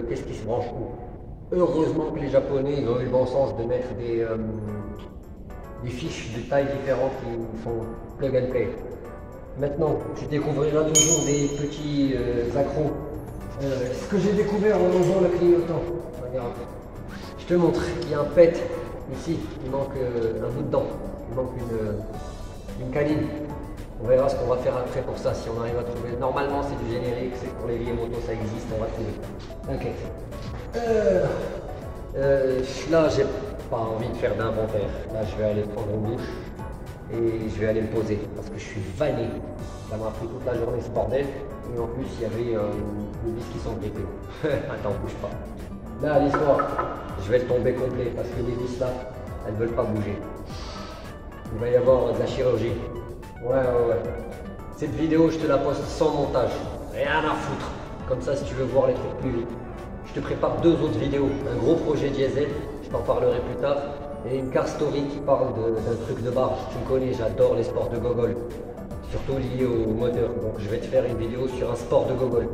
qu'est-ce qui se branche où. Heureusement que les Japonais ils ont eu le bon sens de mettre des fiches de taille différentes qui font plug and play. Maintenant, tu découvriras toujours des petits accros. Ce que j'ai découvert en longeant le clignotant. Regarde. Je te montre, il y a un pet ici, il manque un bout de dent, il manque une canine. On verra ce qu'on va faire après pour ça, si on arrive à trouver. Normalement, c'est du générique, c'est pour les vieilles motos, ça existe, on va trouver. T'inquiète. Là, j'ai pas envie de faire d'inventaire. Là, je vais aller prendre une douche et je vais aller me poser parce que je suis vanné. Ça m'a pris toute la journée ce bordel et en plus, il y avait des vis qui sont grippées. Attends, bouge pas. Là, l'histoire, je vais le tomber complet parce que les vis là, elles veulent pas bouger. Il va y avoir de la chirurgie. Ouais. Cette vidéo, je te la poste sans montage. Rien à foutre. Comme ça, si tu veux voir les trucs plus vite. Je te prépare 2 autres vidéos. Un gros projet diesel, je t'en parlerai plus tard. Et une car story qui parle d'un truc de barge. Tu me connais, j'adore les sports de gogol. Surtout liés au moteur. Donc je vais te faire une vidéo sur un sport de gogol.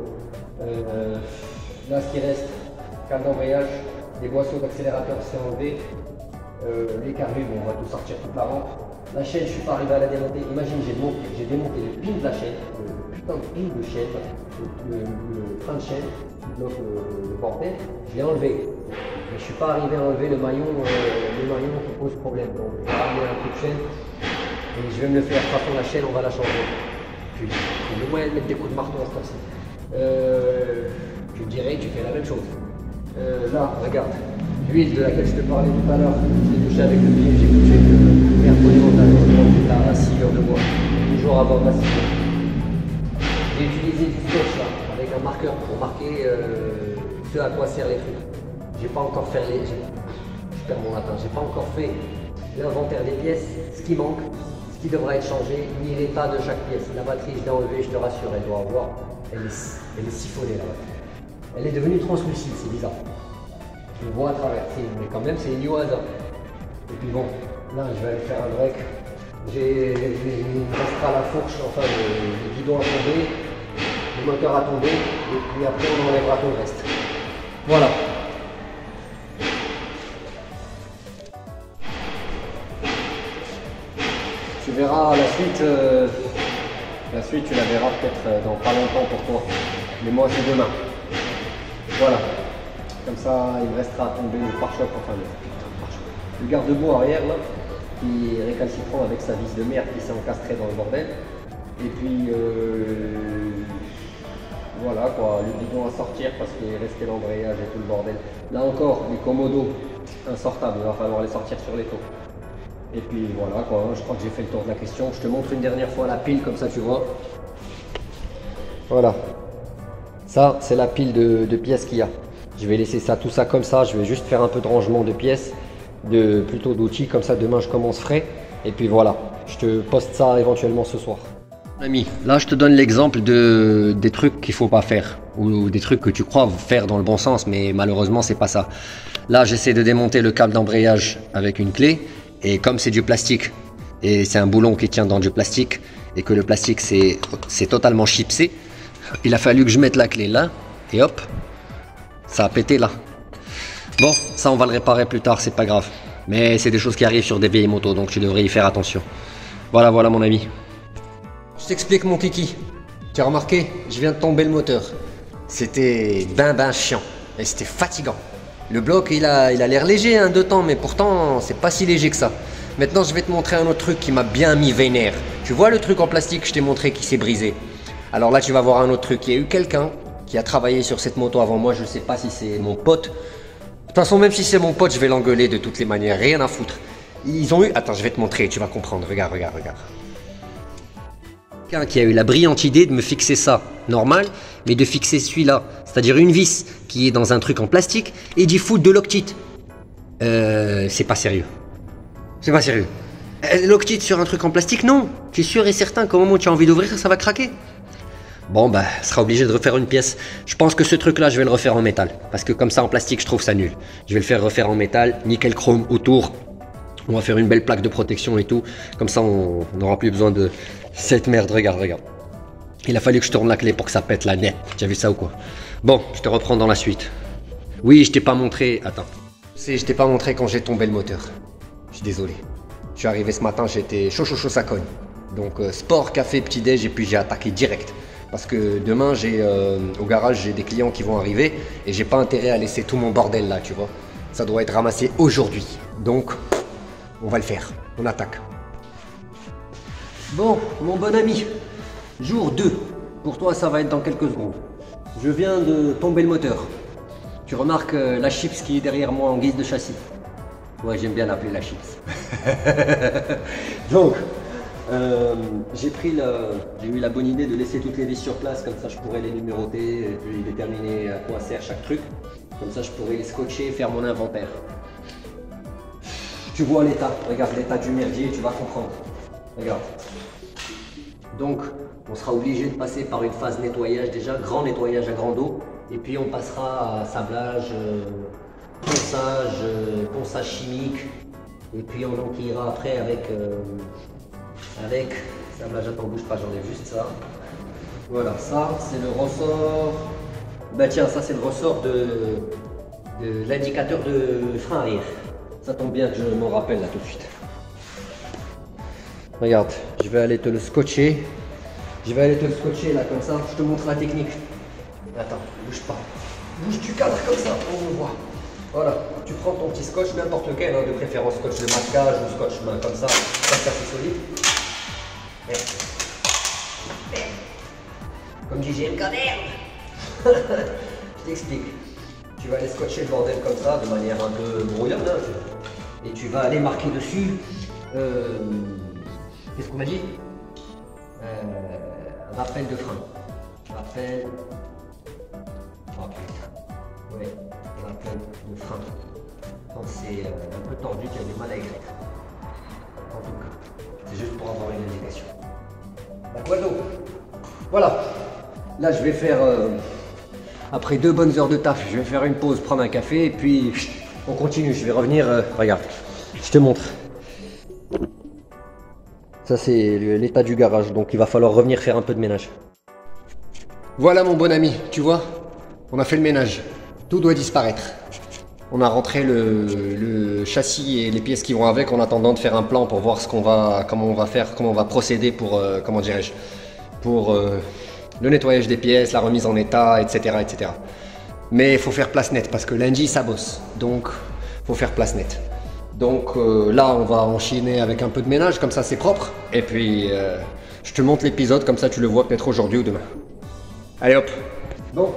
Là, ce qui reste, câble d'embrayage, des boisseaux d'accélérateur, c'est enlevé. Les carbures, on va tout sortir toute la rampe. La chaîne, je suis pas arrivé à la démonter. Imagine, j'ai démonté le pin de la chaîne, le putain de pin de chaîne, le frein de chaîne qui bloque le bordel. Je l'ai enlevé. Mais je suis pas arrivé à enlever le maillon qui pose problème. Donc je vais ramener un coup de chaîne et je vais me le faire. De toute façon, la chaîne, on va la changer. Puis le moyen de mettre des coups de marteau à ce temps-ci. Tu me dirais, tu fais la même chose. Là, regarde. L'huile de laquelle je te parlais tout à l'heure, j'ai touché avec le pied, j'ai touché le mer monumental, la sciure de bois, toujours avant la sciure. J'ai utilisé du scotch là, avec un marqueur pour marquer ce à quoi servent les trucs. J'ai pas encore fait je perds mon latin, j'ai pas encore fait l'inventaire des pièces, ce qui manque, ce qui devra être changé, ni l'état de chaque pièce. La batterie, je l'ai enlevée, je te rassure, elle doit avoir, elle est siphonnée la batterie. Elle est devenue translucide, c'est bizarre. Je le vois à travers, mais quand même c'est une hasard. Et puis bon, là je vais aller faire un break. Il restera la fourche, enfin le guidon à tomber, le moteur à tomber, et puis après on enlèvera tout le reste. Voilà. Tu verras la suite tu la verras peut-être dans pas longtemps pour toi. Mais moi c'est demain. Voilà. Comme ça, il me restera à tomber le pare-choc, enfin le garde-boue arrière là, qui est récalcitrant avec sa vis de merde qui s'est encastrée dans le bordel. Et puis voilà quoi, le bidon à sortir parce qu'il est resté l'embrayage et tout le bordel. Là encore, les commodos insortables, il va falloir les sortir sur les taux. Et puis voilà quoi, je crois que j'ai fait le tour de la question. Je te montre une dernière fois la pile comme ça tu vois. Voilà. Ça, c'est la pile de pièces qu'il y a. Je vais laisser ça, tout ça comme ça. Je vais juste faire un peu de rangement de pièces, plutôt d'outils. Comme ça, demain, je commence frais. Et puis voilà, je te poste ça éventuellement ce soir. Ami, là, je te donne l'exemple des trucs qu'il faut pas faire. Ou des trucs que tu crois faire dans le bon sens, mais malheureusement, c'est pas ça. Là, j'essaie de démonter le câble d'embrayage avec une clé. Et comme c'est du plastique, et c'est un boulon qui tient dans du plastique, et que le plastique c'est totalement chipsé, il a fallu que je mette la clé là et hop, ça a pété là. Bon, ça on va le réparer plus tard, c'est pas grave. Mais c'est des choses qui arrivent sur des vieilles motos, donc tu devrais y faire attention. Voilà, voilà mon ami. Je t'explique mon kiki. Tu as remarqué, je viens de tomber le moteur. C'était ben chiant et c'était fatigant. Le bloc il a l'air léger hein, de temps, mais pourtant c'est pas si léger que ça. Maintenant je vais te montrer un autre truc qui m'a bien mis vénère. Tu vois le truc en plastique que je t'ai montré qui s'est brisé? Alors là tu vas voir un autre truc. Il y a eu quelqu'un qui a travaillé sur cette moto avant moi, je sais pas si c'est mon pote. De toute façon même si c'est mon pote je vais l'engueuler de toutes les manières, rien à foutre. Ils ont eu... Attends je vais te montrer, tu vas comprendre, regarde. Quelqu'un qui a eu la brillante idée de me fixer ça normal, mais de fixer celui-là, c'est-à-dire une vis qui est dans un truc en plastique et d'y foutre de l'octite. C'est pas sérieux. C'est pas sérieux. L'octite sur un truc en plastique, non. Tu es sûr et certain qu'au moment où tu as envie d'ouvrir, ça va craquer. Bon bah, sera obligé de refaire une pièce. Je pense que ce truc-là, je vais le refaire en métal. Parce que comme ça, en plastique, je trouve ça nul. Je vais le faire refaire en métal, nickel chrome autour. On va faire une belle plaque de protection et tout. Comme ça, on n'aura plus besoin de cette merde. Regarde. Il a fallu que je tourne la clé pour que ça pète la net. Tu as vu ça ou quoi? Bon, je te reprends dans la suite. Oui, je t'ai pas montré... Attends. Je t'ai pas montré quand j'ai tombé le moteur. Je suis désolé. Je suis arrivé ce matin, j'étais chaud, ça cogne. Donc sport, café, petit déj et puis j'ai attaqué direct. Parce que demain, au garage, j'ai des clients qui vont arriver et j'ai pas intérêt à laisser tout mon bordel là, tu vois. Ça doit être ramassé aujourd'hui. Donc... on va le faire, on attaque. Bon, mon bon ami, jour 2. Pour toi, ça va être dans quelques secondes. Je viens de tomber le moteur. Tu remarques la chips qui est derrière moi en guise de châssis. Ouais, j'aime bien l'appeler la chips. Donc, j'ai eu la bonne idée de laisser toutes les vis sur place, comme ça je pourrais les numéroter et puis déterminer à quoi sert chaque truc. Comme ça je pourrais les scotcher et faire mon inventaire. Tu vois l'état, regarde l'état du merdier, tu vas comprendre. Regarde. Donc, on sera obligé de passer par une phase nettoyage déjà, grand nettoyage à grande eau. Et puis on passera à sablage, ponçage chimique. Et puis on enquillera après avec sablage, attends, bouge pas, j'enlève juste ça. Voilà, ça c'est le ressort. Bah tiens, ça c'est le ressort de l'indicateur de frein arrière. Ça tombe bien que je m'en rappelle là tout de suite. Regarde, je vais aller te le scotcher. Là comme ça, je te montre la technique. Attends, bouge pas. Bouge du cadre comme ça, on le voit. Voilà, tu prends ton petit scotch, n'importe lequel, hein, de préférence scotch de masquage ou scotch main comme ça c'est solide. Comme dit JM Cader. Je t'explique. Tu vas aller scotcher le bordel comme ça, de manière un peu brouillonne. Et tu vas aller marquer dessus. Qu'est-ce qu'on m'a dit? Rappel de frein. Rappel. Oh putain. Ouais, rappel de frein. Quand c'est un peu tordu, tu as du mal à écrire. En tout cas, c'est juste pour avoir une indication. D'accord. Voilà. Là, je vais faire. Après 2 bonnes heures de taf, je vais faire une pause, prendre un café et puis on continue. Je vais revenir, regarde, je te montre. Ça c'est l'état du garage, donc il va falloir revenir faire un peu de ménage. Voilà mon bon ami, tu vois, on a fait le ménage. Tout doit disparaître. On a rentré le châssis et les pièces qui vont avec en attendant de faire un plan pour voir comment on va procéder pour, comment dirais-je, pour... le nettoyage des pièces, la remise en état, etc. Mais il faut faire place nette parce que lundi ça bosse, donc il faut faire place nette. Donc là on va enchaîner avec un peu de ménage, comme ça c'est propre. Et puis je te montre l'épisode, comme ça tu le vois peut-être aujourd'hui ou demain. Allez hop. Bon,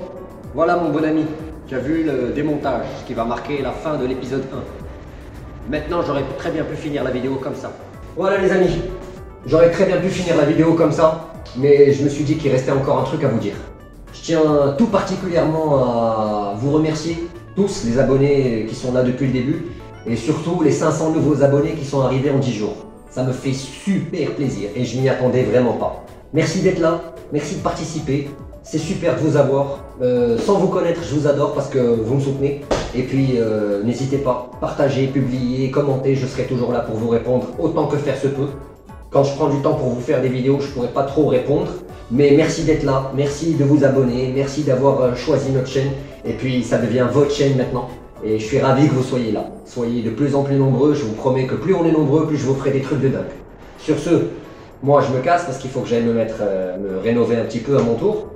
voilà mon bon ami, tu as vu le démontage qui va marquer la fin de l'épisode 1. Maintenant j'aurais très bien pu finir la vidéo comme ça. Voilà les amis, j'aurais très bien pu finir la vidéo comme ça. Mais je me suis dit qu'il restait encore un truc à vous dire. Je tiens tout particulièrement à vous remercier, tous les abonnés qui sont là depuis le début, et surtout les 500 nouveaux abonnés qui sont arrivés en 10 jours. Ça me fait super plaisir et je m'y attendais vraiment pas. Merci d'être là, merci de participer, c'est super de vous avoir. Sans vous connaître, je vous adore parce que vous me soutenez. Et puis n'hésitez pas, partagez, publiez, commentez, je serai toujours là pour vous répondre autant que faire se peut. Quand je prends du temps pour vous faire des vidéos, je ne pourrais pas trop répondre. Mais merci d'être là, merci de vous abonner, merci d'avoir choisi notre chaîne. Et puis ça devient votre chaîne maintenant. Et je suis ravi que vous soyez là. Soyez de plus en plus nombreux, je vous promets que plus on est nombreux, plus je vous ferai des trucs de dingue. Sur ce, moi je me casse parce qu'il faut que j'aille me rénover un petit peu à mon tour.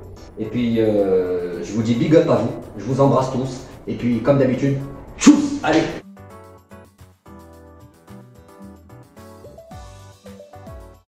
Et puis je vous dis big up à vous, je vous embrasse tous. Et puis comme d'habitude, tchuss, allez!